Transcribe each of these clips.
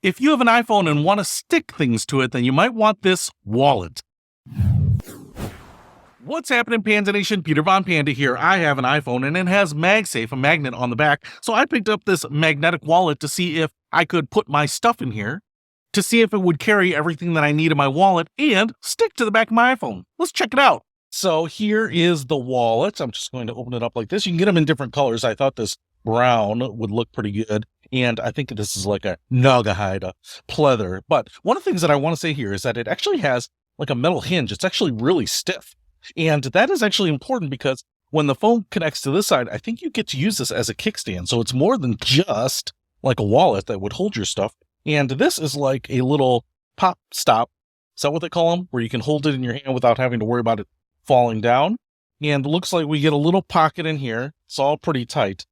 If you have an iPhone and want to stick things to it, then you might want this wallet. What's happening, Panda Nation? Peter Von Panda here. I have an iPhone and it has MagSafe, a magnet on the back. So I picked up this magnetic wallet to see if I could put my stuff in here, to see if it would carry everything that I need in my wallet and stick to the back of my iPhone. Let's check it out. So here is the wallet. I'm just going to open it up like this. You can get them in different colors. I thought this brown would look pretty good. And I think this is like a Naugahyde, a pleather. But one of the things that I want to say here is that it actually has like a metal hinge. It's actually really stiff. And that is actually important because when the phone connects to this side, I think you get to use this as a kickstand. So it's more than just like a wallet that would hold your stuff. And this is like a little pop stop. Is that what they call them? Where you can hold it in your hand without having to worry about it falling down. And it looks like we get a little pocket in here. It's all pretty tight.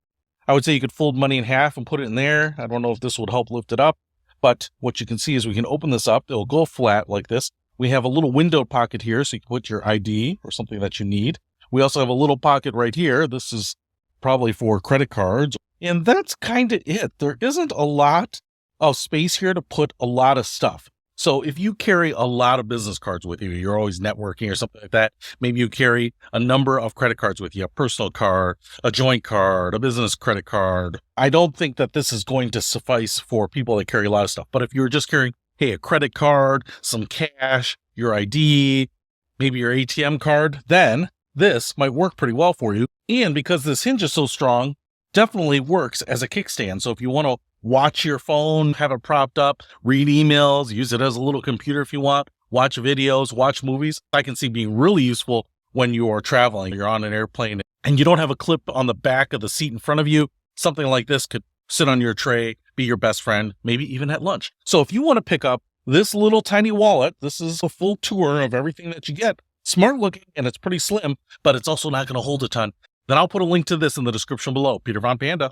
I would say you could fold money in half and put it in there. I don't know if this would help lift it up, but what you can see is we can open this up. It'll go flat like this. We have a little window pocket here, so you can put your ID or something that you need. We also have a little pocket right here. This is probably for credit cards. And that's kind of it. There isn't a lot of space here to put a lot of stuff. So if you carry a lot of business cards with you, you're always networking or something like that, maybe you carry a number of credit cards with you, a personal card, a joint card, a business credit card. I don't think that this is going to suffice for people that carry a lot of stuff. But if you're just carrying, hey, a credit card, some cash, your ID, maybe your ATM card, then this might work pretty well for you. And because this hinge is so strong, definitely works as a kickstand. So if you want to watch your phone, have it propped up, read emails, use it as a little computer if you want, watch videos, watch movies, I can see being really useful when you are traveling. You're on an airplane and you don't have a clip on the back of the seat in front of you. Something like this could sit on your tray, be your best friend, maybe even at lunch. So if you want to pick up this little tiny wallet, this is a full tour of everything that you get. Smart looking and it's pretty slim, but it's also not going to hold a ton. Then I'll put a link to this in the description below. Peter Von Panda,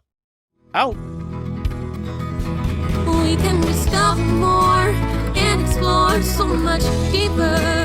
out. We can discover more and explore so much deeper.